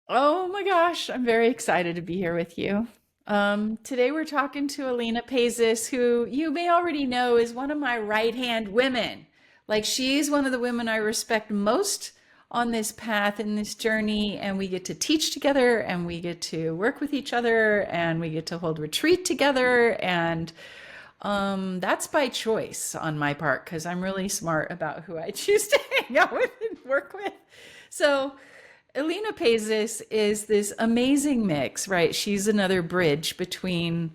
Oh my gosh, I'm very excited to be here with you. Today we're talking to Elyna Paizis, who you may already know is one of my right-hand women. Like she's one of the women I respect most on this path in this journey, and we get to teach together and we get to work with each other and we get to hold retreat together and that's by choice on my part because I'm really smart about who I choose to hang out with and work with. So Elyna Paizis is this amazing mix, right? She's another bridge between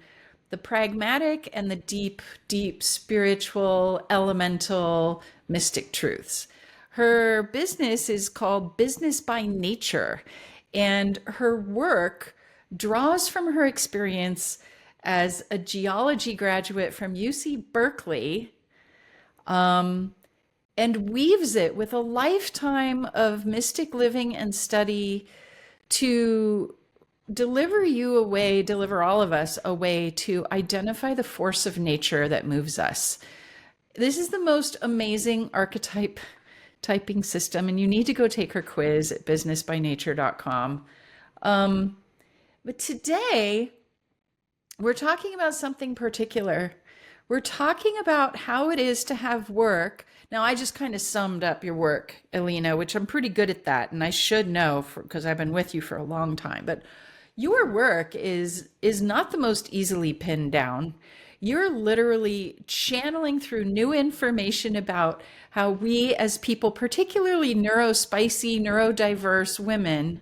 the pragmatic and the deep, deep spiritual, elemental, mystic truths. Her business is called Business by Nature, and her work draws from her experience as a geology graduate from UC Berkeley, um, and weaves it with a lifetime of mystic living and study to deliver all of us a way to identify the force of nature that moves us. This is the most amazing archetype typing system, and you need to go take her quiz at businessbynature.com. Um, but today, we're talking about something particular. We're talking about how it is to have work. Now, I just kind of summed up your work, Elyna, which I'm pretty good at that, and I should know because I've been with you for a long time. But your work is not the most easily pinned down. You're literally channeling through new information about how we as people, particularly neurospicy, neurodiverse women,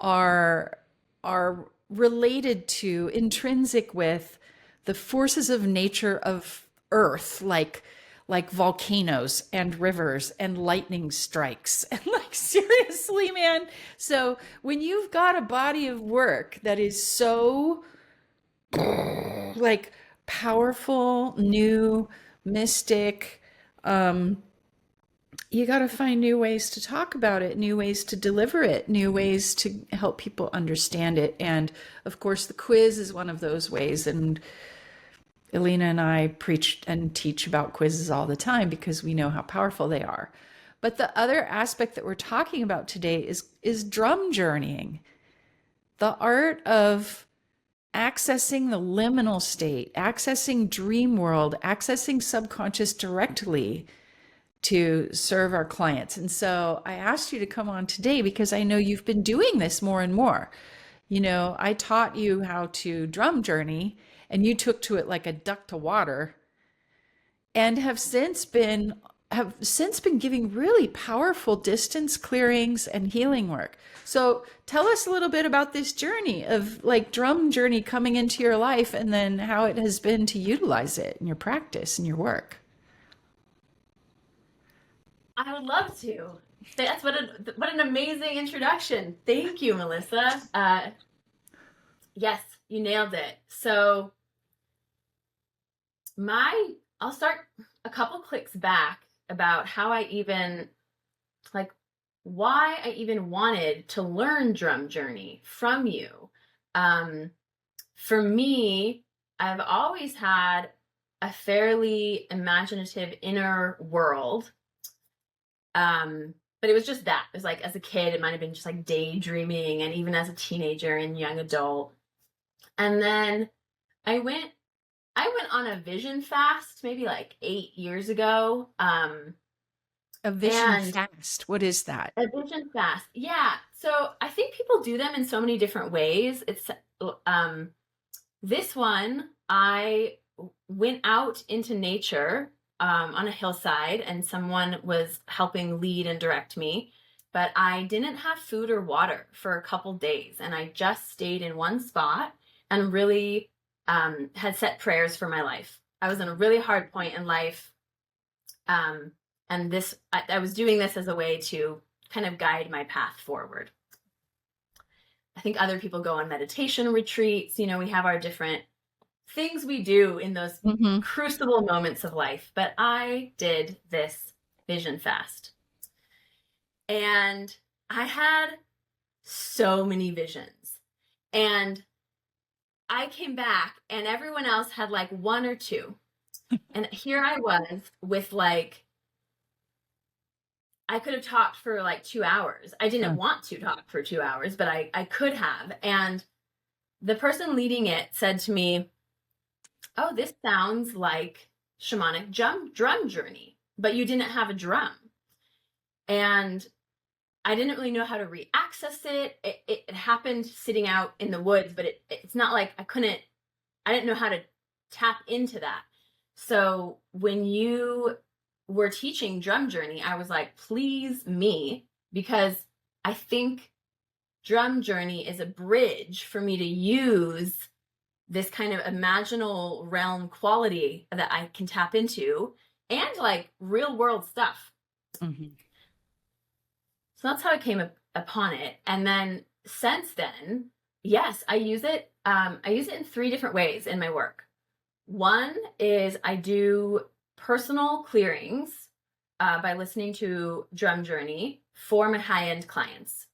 are are related to, intrinsic with the forces of nature of earth, like volcanoes and rivers and lightning strikes. And like seriously, man. So when you've got a body of work that is so like powerful, new, mystic, um you got to find new ways to talk about it, new ways to deliver it, new ways to help people understand it. And of course, the quiz is one of those ways. And Elyna and I preach and teach about quizzes all the time because we know how powerful they are. But the other aspect that we're talking about today is drum journeying, the art of accessing the liminal state, accessing dream world, accessing subconscious directly to serve our clients. And so I asked you to come on today because I know you've been doing this more and more. You know, I taught you how to drum journey and you took to it like a duck to water and have since been giving really powerful distance clearings and healing work. So tell us a little bit about this journey of like drum journey coming into your life and then how it has been to utilize it in your practice and your work. I would love to. That's what an amazing introduction. Thank you, Mellissa. Yes, you nailed it. So my I'll start a couple clicks back about how I even like why I even wanted to learn drum journey from you. Um, for me, I've always had a fairly imaginative inner world. But it was just that. It was like as a kid, it might have been just like daydreaming, and even as a teenager and young adult. And then I went I went on a vision fast maybe like 8 years ago. A vision And fast. What is that? a vision fast. Yeah. So I think people do them in so many different ways. It's um this one I went out into nature on a hillside, and someone was helping lead and direct me. But I didn't have food or water for a couple days, and I just stayed in one spot and really had set prayers for my life. I was in a really hard point in life, um, and I was doing this as a way to kind of guide my path forward. I think other people go on meditation retreats. We have our different things we do in those Hmm. crucible moments of life, but I did this vision fast. And I had so many visions. And I came back and everyone else had like one or two. And here I was with like I could have talked for like 2 hours. I didn't want to talk for 2 hours, but I could have. And the person leading it said to me, "Oh, this sounds like shamanic drum journey, but you didn't have a drum." And I didn't really know how to re-access it. It happened sitting out in the woods, but it's not like I didn't know how to tap into that. So when you were teaching drum journey, I was like, please me, because I think drum journey is a bridge for me to use this kind of imaginal realm quality that I can tap into and like real world stuff. Mm-hmm. So that's how I came upon it. And then since then, yes, I use it. I use it in 3 different ways in my work. One is I do personal clearings by listening to Drum Journey for my high-end clients.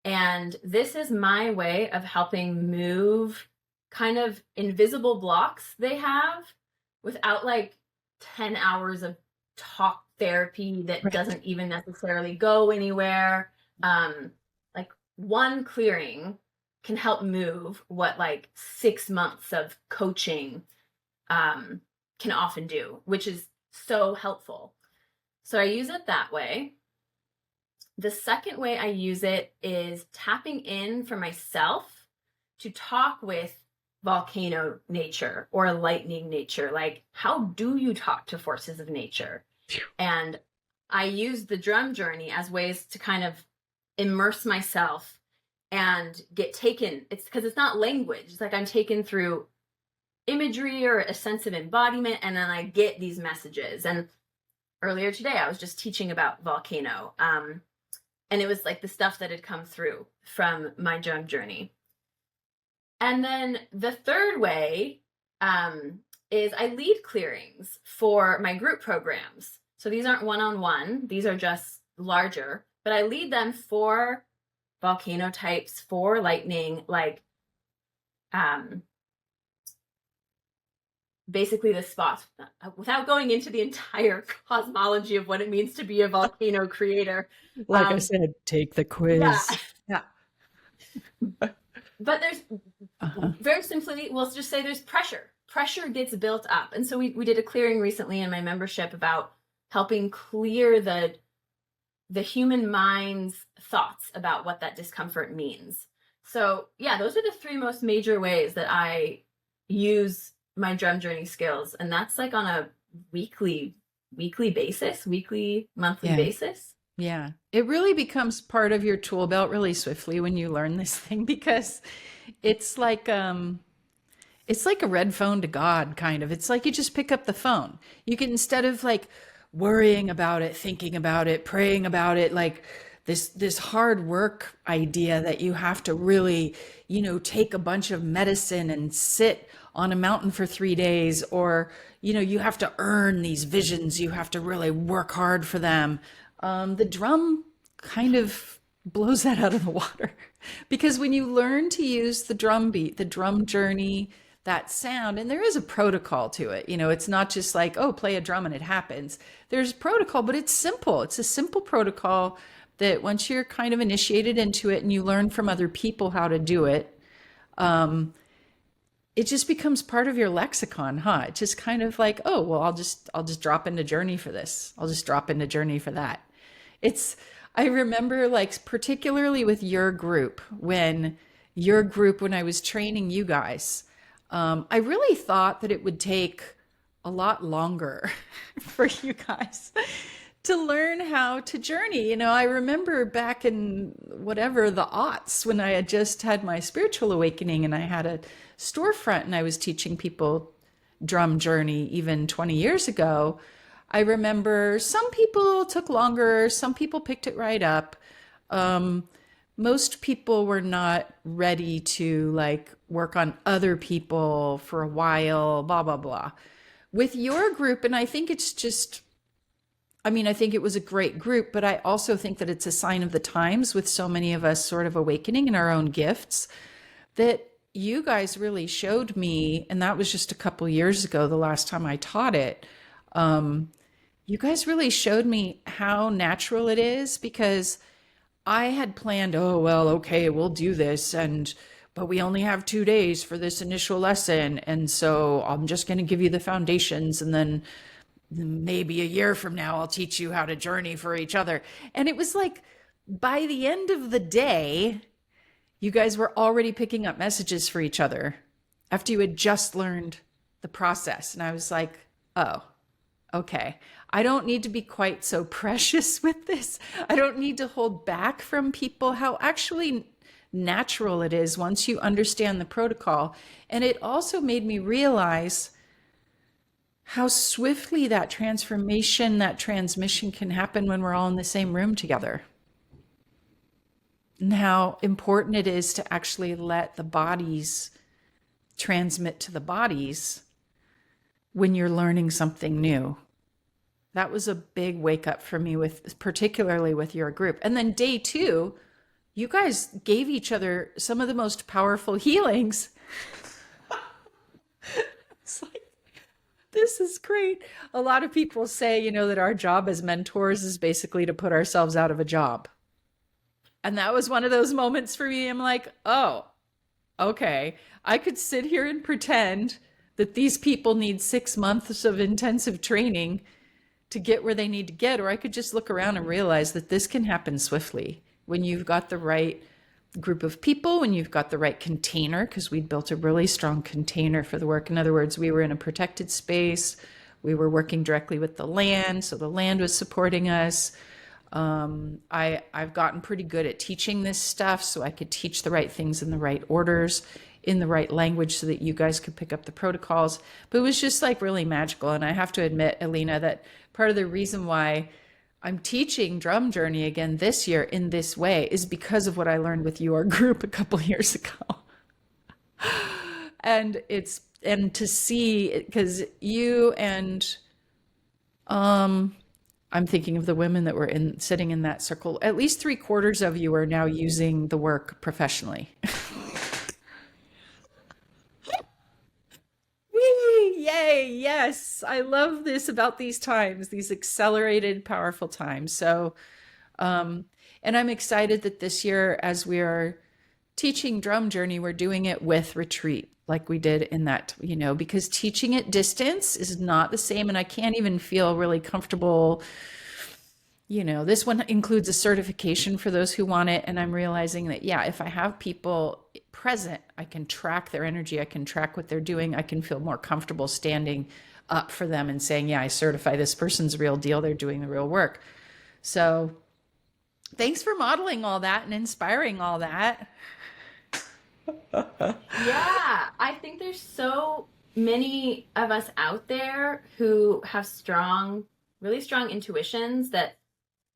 And this is my way of helping move kind of invisible blocks they have without like 10 hours of talk therapy that doesn't even necessarily go anywhere. Like one clearing can help move what like 6 months of coaching can often do, which is so helpful. So I use it that way. The second way I use it is tapping in for myself to talk with volcano nature or lightning nature. Like, how do you talk to forces of nature? And I use the drum journey as ways to kind of immerse myself and get taken. It's because it's not language. It's like I'm taken through imagery or a sense of embodiment, and then I get these messages. And earlier today, I was just teaching about volcano. And it was like the stuff that had come through from my drum journey. And then the third way is I lead clearings for my group programs. So these aren't one-on-one. These are just larger. But I lead them for volcano types, for lightning, like basically the spots, without going into the entire cosmology of what it means to be a volcano creator. Like I said, take the quiz. Yeah. But there's very simply, we'll just say there's pressure. Pressure gets built up. And so we did a clearing recently in my membership about helping clear the human mind's thoughts about what that discomfort means. So yeah, those are the 3 most major ways that I use my drum journey skills. And that's like on a weekly basis, monthly basis. Yeah. It really becomes part of your tool belt really swiftly when you learn this thing, because it's like a red phone to God, kind of. It's like you just pick up the phone. You can, instead of like worrying about it, thinking about it, praying about it, like this hard work idea that you have to really, take a bunch of medicine and sit on a mountain for 3 days, or, you have to earn these visions. You have to really work hard for them. The drum kind of blows that out of the water, because when you learn to use the drum beat, the drum journey, that sound, and there is a protocol to it. It's not just like, oh, play a drum and it happens. There's protocol, but it's simple. It's a simple protocol that once you're kind of initiated into it and you learn from other people how to do it, it just becomes part of your lexicon, huh? It's just kind of like, oh, well, I'll just drop into journey for this. I'll just drop into journey for that. I remember, like, particularly with your group, when I was training you guys, I really thought that it would take a lot longer for you guys to learn how to journey. I remember back in whatever the aughts, when I had just had my spiritual awakening and I had a storefront and I was teaching people drum journey even 20 years ago. I remember some people took longer, some people picked it right up. Most people were not ready to like work on other people for a while, blah, blah, blah. With your group, and I think it's just, I think it was a great group, but I also think that it's a sign of the times, with so many of us sort of awakening in our own gifts, that you guys really showed me, and that was just a couple years ago, the last time I taught it, You guys really showed me how natural it is, because I had planned, oh, well, okay, we'll do this. But we only have 2 days for this initial lesson. And so I'm just going to give you the foundations. And then maybe a year from now, I'll teach you how to journey for each other. And it was like, by the end of the day, you guys were already picking up messages for each other after you had just learned the process. And I was like, oh, okay. I don't need to be quite so precious with this. I don't need to hold back from people how actually natural it is once you understand the protocol. And it also made me realize how swiftly that transformation, that transmission can happen when we're all in the same room together. And how important it is to actually let the bodies transmit to the bodies when you're learning something new. That was a big wake up for me, with particularly with your group. And then day 2, you guys gave each other some of the most powerful healings. It's like, this is great. A lot of people say, that our job as mentors is basically to put ourselves out of a job. And that was one of those moments for me. I'm like, oh, okay. I could sit here and pretend that these people need 6 months of intensive training to get where they need to get, or I could just look around and realize that this can happen swiftly when you've got the right group of people, when you've got the right container, because we'd built a really strong container for the work. In other words, we were in a protected space. We were working directly with the land, so the land was supporting us. I've gotten pretty good at teaching this stuff, so I could teach the right things in the right orders, in the right language, so that you guys could pick up the protocols. But it was just like really magical. And I have to admit, Elyna, that part of the reason why I'm teaching Drum Journey again this year in this way is because of what I learned with your group a couple years ago. And to see, because you and I'm thinking of the women that were sitting in that circle, at least 3/4 of you are now using the work professionally. Yay, yes. I love this about these times, these accelerated, powerful times. So, and I'm excited that this year, as we are teaching Drum Journey, we're doing it with retreat, like we did in that, because teaching at distance is not the same. And I can't even feel really comfortable. This one includes a certification for those who want it. And I'm realizing that, yeah, if I have people present, I can track their energy. I can track what they're doing. I can feel more comfortable standing up for them and saying, yeah, I certify this person's real deal. They're doing the real work. So thanks for modeling all that and inspiring all that. Yeah, I think there's so many of us out there who have really strong intuitions that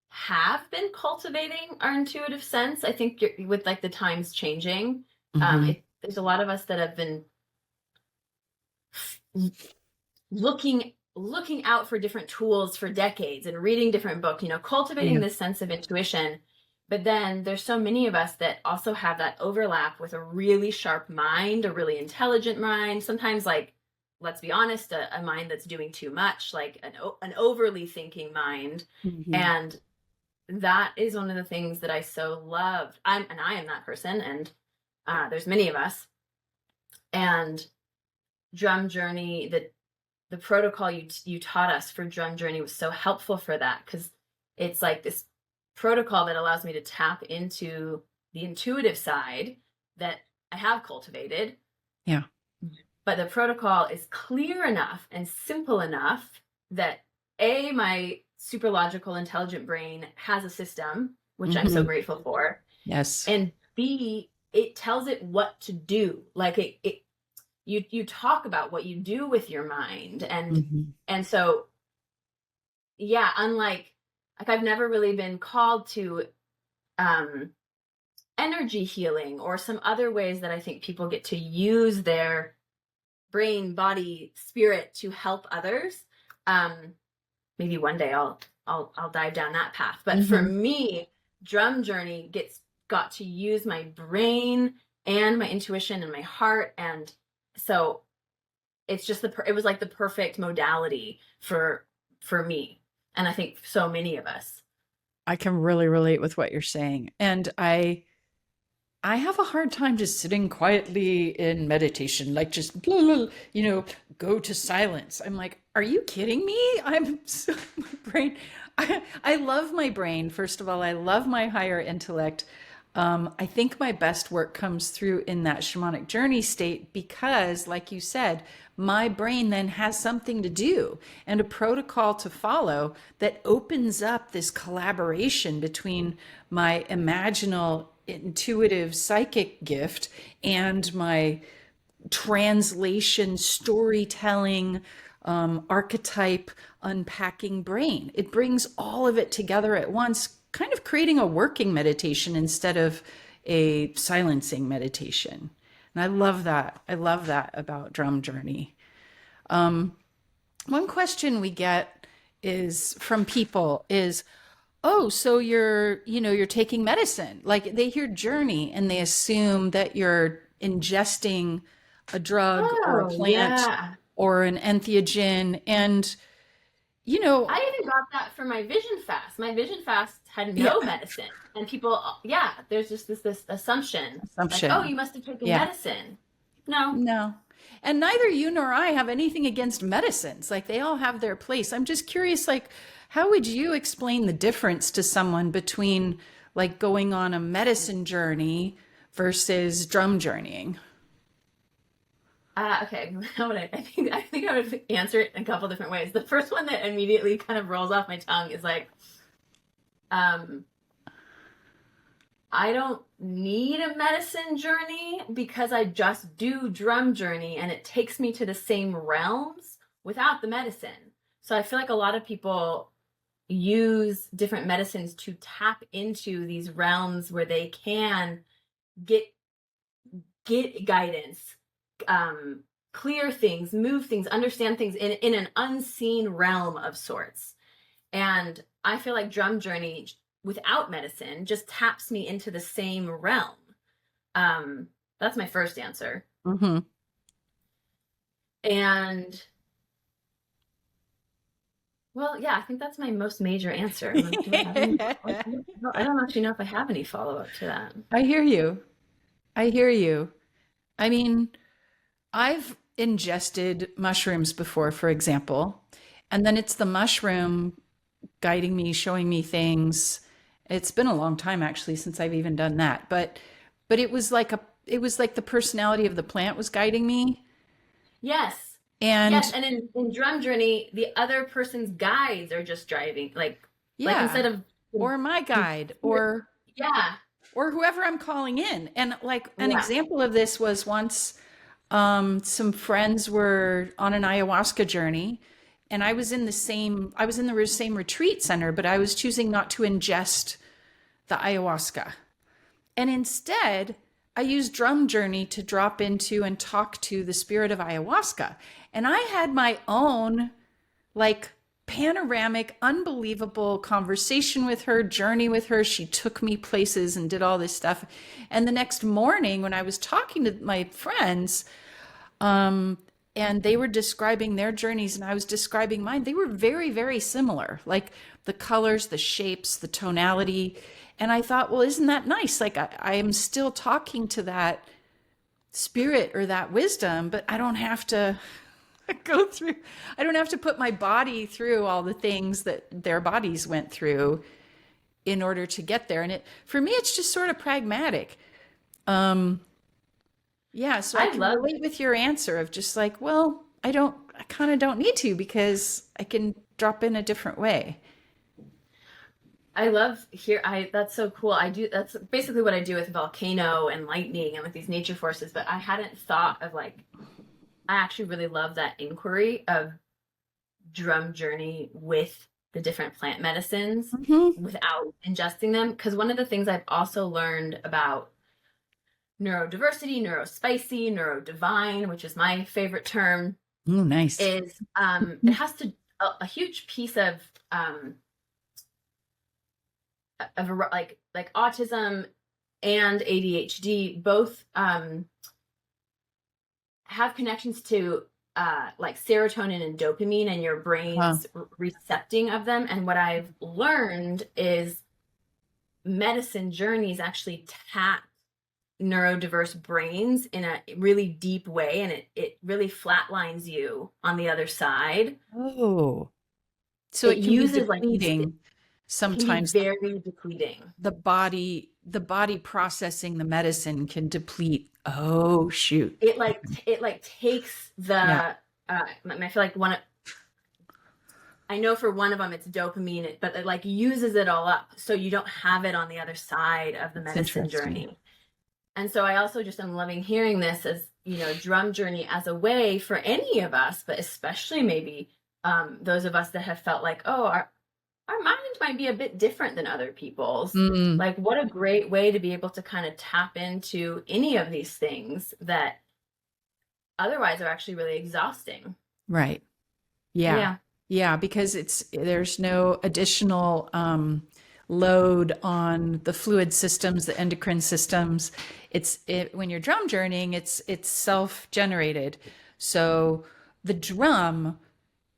have been cultivating our intuitive sense. I think with like the times changing, there's a lot of us that have been looking out for different tools for decades and reading different books, cultivating this sense of intuition. But then there's so many of us that also have that overlap with a really sharp mind, a really intelligent mind. Sometimes, like, let's be honest, a mind that's doing too much, like an overly thinking mind. And that is one of the things that I so loved. I am that person, and there's many of us. And Drum Journey, the protocol you taught us for Drum Journey was so helpful for that, because it's like this protocol that allows me to tap into the intuitive side that I have cultivated. Yeah. But the protocol is clear enough and simple enough that my super logical, intelligent brain has a system, which I'm so grateful for. Yes. And B, it tells it what to do. Like you talk about what you do with your mind. And so, yeah, unlike, I've never really been called to energy healing or some other ways that I think people get to use their brain, body, spirit to help others. Maybe one day I'll dive down that path. But for me, Drum Journey got to use my brain and my intuition and my heart, and so it's just it was like the perfect modality for me. And I think so many of us. I can really relate with what you're saying. And I have a hard time just sitting quietly in meditation, like just, blah, blah, go to silence. I'm like, are you kidding me? I'm so, my brain. I love my brain. First of all, I love my higher intellect. I think my best work comes through in that shamanic journey state because, like you said, my brain then has something to do and a protocol to follow that opens up this collaboration between my imaginal, intuitive, psychic gift and my translation, storytelling, archetype, unpacking brain. It brings all of it together at once, kind of creating a working meditation instead of a silencing meditation. And I love that. I love that about Drum Journey. One question we get is from people is, oh, so you're taking medicine. Like they hear journey and they assume that you're ingesting a drug or a Oh, plant yeah. or an entheogen. And, you know, I even got that for my vision fast. My vision fast had yeah, no medicine. And people, yeah, there's just this assumption like, oh, assumption. you must have taken Yeah, medicine. No. no. And neither you nor I have anything against medicines. Like they all have their place. I'm just curious, like, how would you explain the difference to someone between like going on a medicine journey versus drum journeying? Okay. I think I would answer it in a couple different ways. The first one that immediately kind of rolls off my tongue is like, um, I don't need a medicine journey because I just do drum journey and it takes me to the same realms without the medicine. So I feel like a lot of people use different medicines to tap into these realms where they can get guidance, um, clear things, move things, understand things in an unseen realm of sorts. And I feel like drum journey without medicine just taps me into the same realm. That's my first answer. Mm-hmm. And well, yeah, I think that's my most major answer. I'm like, do I have any? I don't actually know if I have any follow up to that. I hear you. I hear you. I mean, I've ingested mushrooms before, for example, and then it's the mushroom guiding me, showing me things. It's been a long time actually since I've even done that, but it was like the personality of the plant was guiding me. Yes. Yes. And And in drum journey, the other person's guides are just driving. Like yeah, instead of or my the guide spirit- yeah. or whoever I'm calling in. And like an Yeah. example of this was once some friends were on an ayahuasca journey and I was in the same retreat center, but I was choosing not to ingest the ayahuasca. And instead, I used Drum Journey to drop into and talk to the spirit of ayahuasca. And I had my own like panoramic, unbelievable conversation with her, journey with her. She took me places and did all this stuff. And the next morning, when I was talking to my friends, and they were describing their journeys and I was describing mine, they were very, very similar. Like the colors, the shapes, the tonality. And I thought, well, isn't that nice? Like I am still talking to that spirit or that wisdom, but I don't have to go through, I don't have to put my body through all the things that their bodies went through in order to get there. And for me, it's just sort of pragmatic. Yeah, so I I can love relate with your answer of just like, well, I kind of don't need to because I can drop in a different way. I love here. That's so cool. That's basically what I do with volcano and lightning and like these nature forces, but I hadn't thought of like I actually really love that inquiry of drum journey with the different plant medicines Hmm. without ingesting them. Because one of the things I've also learned about neurodiversity, neurospicy, neurodivine, which is my favorite term, Oh, nice. is it has to a huge piece of like autism and ADHD both have connections to like serotonin and dopamine, and your Huh. brain's recepting of them. And what I've learned is medicine journeys actually tap neurodiverse brains in a really deep way, and it really flatlines you on the other side. Oh, so It it can be uses like these, depleting it can be sometimes. very depleting. The body processing the medicine can deplete. Oh, shoot. It like takes Yeah, the I feel like I know for one of them it's dopamine, but it like uses it all up so you don't have it on the other side of the it's medicine interesting. journey. And so I also just am loving hearing this as, drum journey as a way for any of us, but especially maybe those of us that have felt like, oh, our mind might be a bit different than other people's. Mm, Like, what a great way to be able to kind of tap into any of these things that otherwise are actually really exhausting. right. Yeah. Yeah. Yeah, because there's no additional load on the fluid systems, the endocrine systems. When you're drum journeying, it's self-generated. So the drum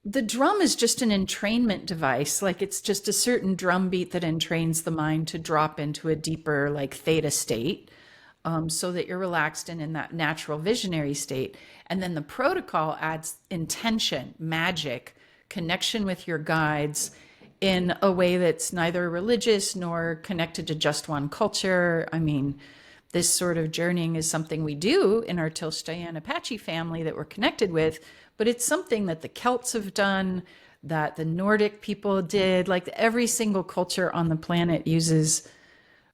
the drum is just an entrainment device. Like it's just a certain drum beat that entrains the mind to drop into a deeper, like theta state, so that you're relaxed and in that natural visionary state. And then the protocol adds intention, magic, connection with your guides in a way that's neither religious nor connected to just one culture. I mean, this sort of journeying is something we do in our Tilstayan Apache family that we're connected with, but it's something that the Celts have done, that the Nordic people did. Like every single culture on the planet uses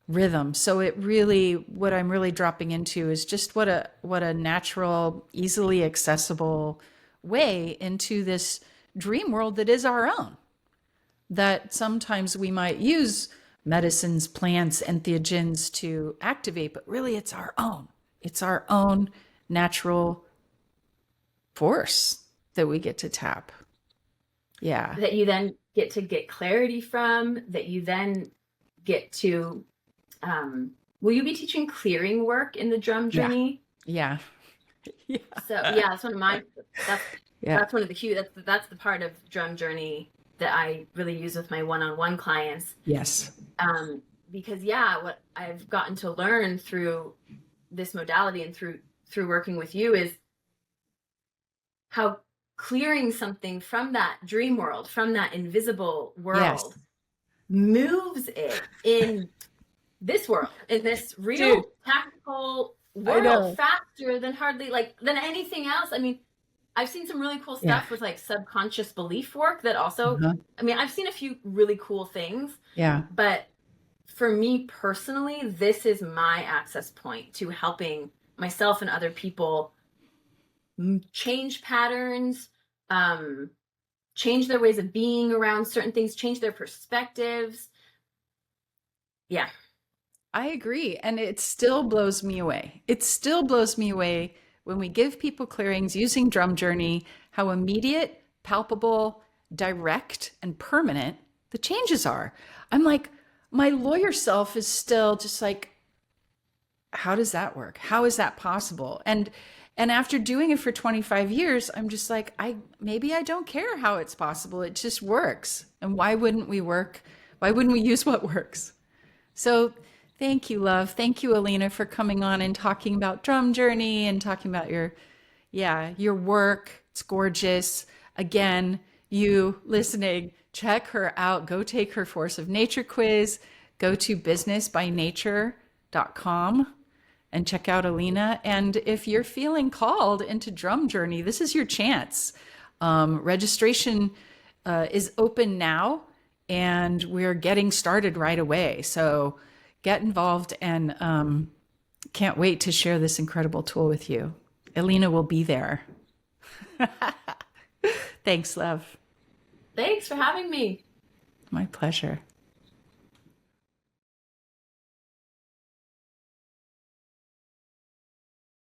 rhythm. So what I'm really dropping into is just what a natural, easily accessible way into this dream world that is our own. That sometimes we might use medicines, plants, entheogens to activate, but really it's our own. It's our own natural force that we get to tap. Yeah. That you then get to get clarity from, that you then get to, will you be teaching clearing work in the drum Yeah. journey? Yeah. Yeah. So yeah, that's one of my, that's, Yeah. that's one of the cue, that's the part of drum journey that I really use with my one-on-one clients. Yes. Because yeah, what I've gotten to learn through this modality and through working with you is how clearing something from that dream world, from that invisible world, Yes. moves it in this world, in this real Dude, tactical I world, know. faster than anything else. I mean, I've seen some really cool Yeah. stuff with like subconscious belief work that also, Uh-huh. I mean, I've seen a few really cool things, Yeah. but for me personally, this is my access point to helping myself and other people change patterns, change their ways of being around certain things, change their perspectives. Yeah. I agree. And it still blows me away. It still blows me away when we give people clearings using Drum Journey, how immediate, palpable, direct, and permanent the changes are. I'm like, my lawyer self is still just like, how does that work? How is that possible? And after doing it for 25 years, I'm just like, maybe I don't care how it's possible. It just works. And why wouldn't we work? Why wouldn't we use what works? So thank you, love. Thank you, Elyna, for coming on and talking about Drum Journey and talking about your work. It's gorgeous. Again, you listening, check her out. Go take her Force of Nature quiz. Go to businessbynature.com and check out Elyna. And if you're feeling called into Drum Journey, this is your chance. Registration is open now, and we're getting started right away. So get involved, and can't wait to share this incredible tool with you. Elyna will be there. Thanks, love. Thanks for having me. My pleasure.